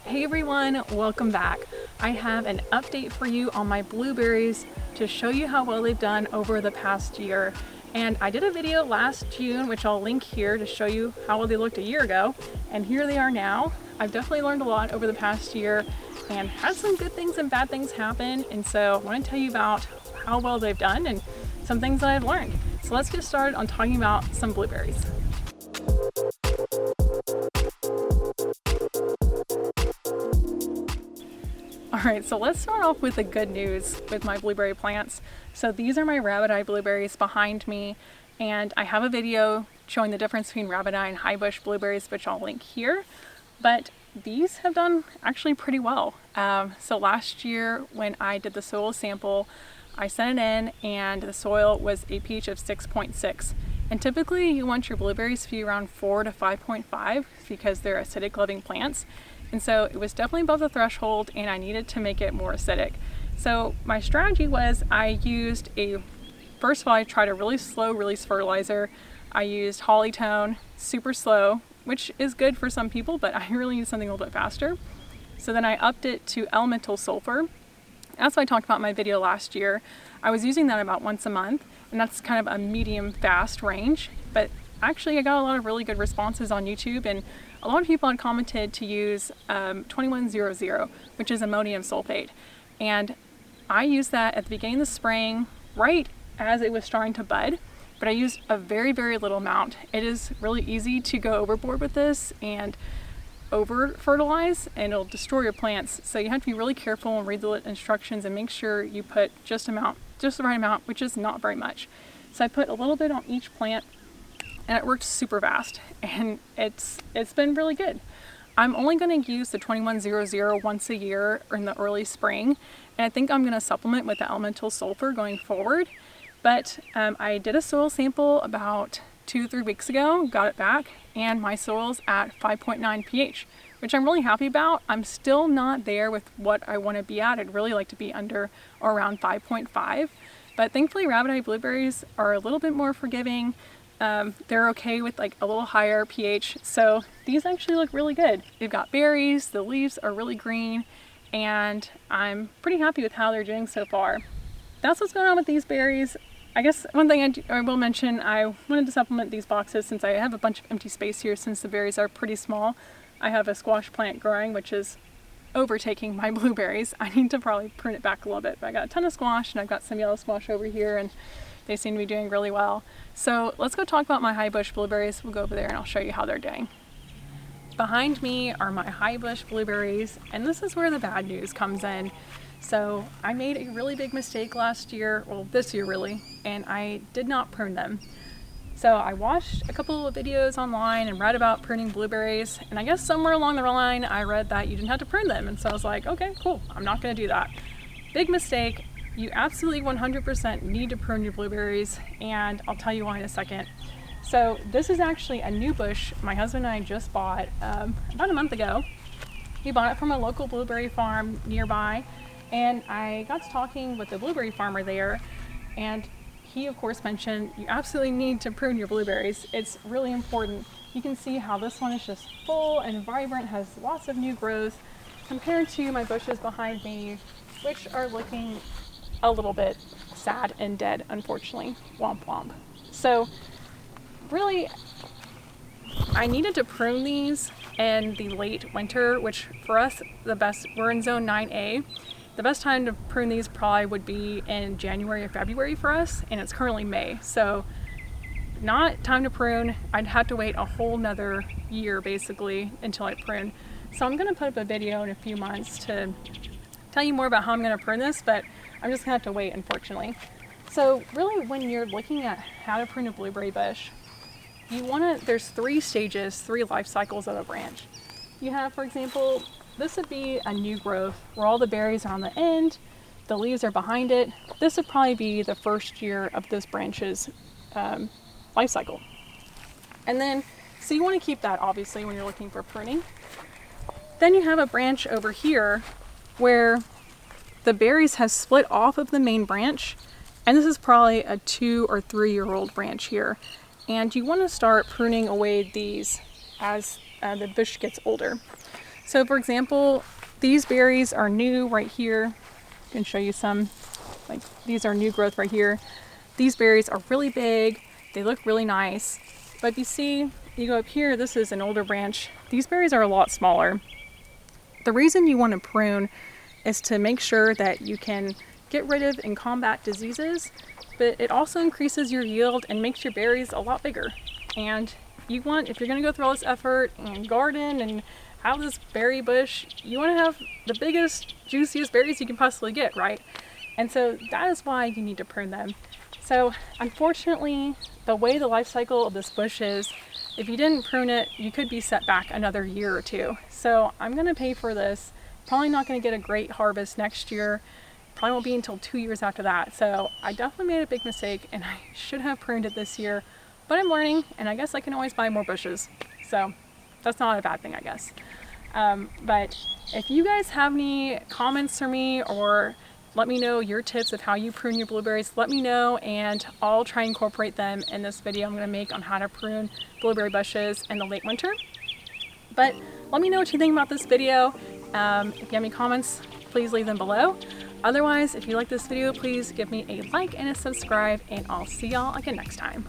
Hey everyone, welcome back. I have an update for you on my blueberries to show you how well they've done over the past year. And I did a video last June, which I'll link here to show you how well they looked a year ago. And here they are now. I've definitely learned a lot over the past year and had some good things and bad things happen. And so I want to tell you about how well they've done and some things that I've learned. So let's get started on talking about some blueberries. Alright, so let's start off with the good news with my blueberry plants. So these are my rabbit eye blueberries behind me, and I have a video showing the difference between rabbit eye and high bush blueberries, which I'll link here. But these have done actually pretty well. So last year when I did the soil sample, I sent it in and the soil was a pH of 6.6. And typically you want your blueberries to be around 4 to 5.5 because they're acidic loving plants. And so it was definitely above the threshold and I needed to make it more acidic. So my strategy was first of all, I tried a really slow release fertilizer. I used Hollytone, super slow, which is good for some people, but I really need something a little bit faster. So then I upped it to elemental sulfur. That's what I talked about in my video last year. I was using that about once a month, and that's kind of a medium fast range, but actually I got a lot of really good responses on YouTube, and a lot of people had commented to use 2100, which is ammonium sulfate. And I used that at the beginning of the spring, right as it was starting to bud, but I used a very, very little amount. It is really easy to go overboard with this and over fertilize and it'll destroy your plants. So you have to be really careful and read the instructions and make sure you put just the right amount, which is not very much. So I put a little bit on each plant and it worked super fast and it's been really good. I'm only going to use the 2100 once a year or in the early spring, and I think I'm going to supplement with the elemental sulfur going forward. But I did a soil sample about 2 to 3 weeks ago, got it back, and my soil's at 5.9 pH, which I'm really happy about. I'm still not there with what I want to be at. I'd really like to be under or around 5.5, but thankfully rabbit eye blueberries are a little bit more forgiving. They're okay with like a little higher pH, so these actually look really good. They've got berries, the leaves are really green, and I'm pretty happy with how they're doing so far. That's what's going on with these berries. I guess one thing I will mention, I wanted to supplement these boxes since I have a bunch of empty space here since the berries are pretty small. I have a squash plant growing, which is overtaking my blueberries. I need to probably prune it back a little bit, but I got a ton of squash and I've got some yellow squash over here and they seem to be doing really well. So let's go talk about my high bush blueberries. We'll go over there and I'll show you how they're doing. Behind me are my high bush blueberries, and this is where the bad news comes in. So I made a really big mistake last year, well this year really, and I did not prune them. So I watched a couple of videos online and read about pruning blueberries, and I guess somewhere along the line I read that you didn't have to prune them, and so I was like, okay, cool, I'm not gonna do that. Big mistake. You absolutely 100% need to prune your blueberries, and I'll tell you why in a second. So this is actually a new bush my husband and I just bought about a month ago. He bought it from a local blueberry farm nearby, and I got to talking with the blueberry farmer there, and he of course mentioned you absolutely need to prune your blueberries. It's really important. You can see how this one is just full and vibrant, has lots of new growth compared to my bushes behind me, which are looking a little bit sad and dead, unfortunately. Womp womp. So really, I needed to prune these in the late winter, which for us, we're in zone 9A. The best time to prune these probably would be in January or February for us, and it's currently May. So not time to prune. I'd have to wait a whole nother year basically until I prune. So I'm gonna put up a video in a few months to tell you more about how I'm gonna prune this, but I'm just gonna have to wait, unfortunately. So really, when you're looking at how to prune a blueberry bush, there's 3 stages, 3 life cycles of a branch. You have, for example, this would be a new growth where all the berries are on the end, the leaves are behind it. This would probably be the first year of this branch's life cycle. And then, so you wanna keep that obviously when you're looking for pruning. Then you have a branch over here where the berries have split off of the main branch, and this is probably a 2 or 3 year old branch here. And you want to start pruning away these as the bush gets older. So for example, these berries are new right here. I can show you some, like these are new growth right here. These berries are really big. They look really nice. But if you see, you go up here, this is an older branch. These berries are a lot smaller. The reason you want to prune is to make sure that you can get rid of and combat diseases, but it also increases your yield and makes your berries a lot bigger. And you want, if you're going to go through all this effort and garden and have this berry bush, you want to have the biggest, juiciest berries you can possibly get, right? And so that is why you need to prune them. So unfortunately, the way the life cycle of this bush is, if you didn't prune it, you could be set back another year or two. So I'm going to pay for this. Probably not going to get a great harvest next year. Probably won't be until 2 years after that. So I definitely made a big mistake and I should have pruned it this year, but I'm learning and I guess I can always buy more bushes. So that's not a bad thing, I guess. But if you guys have any comments for me, or let me know your tips of how you prune your blueberries, let me know and I'll try and incorporate them in this video I'm going to make on how to prune blueberry bushes in the late winter. But let me know what you think about this video. If you have any comments, please leave them below. Otherwise, if you like this video, please give me a like and a subscribe, and I'll see y'all again next time.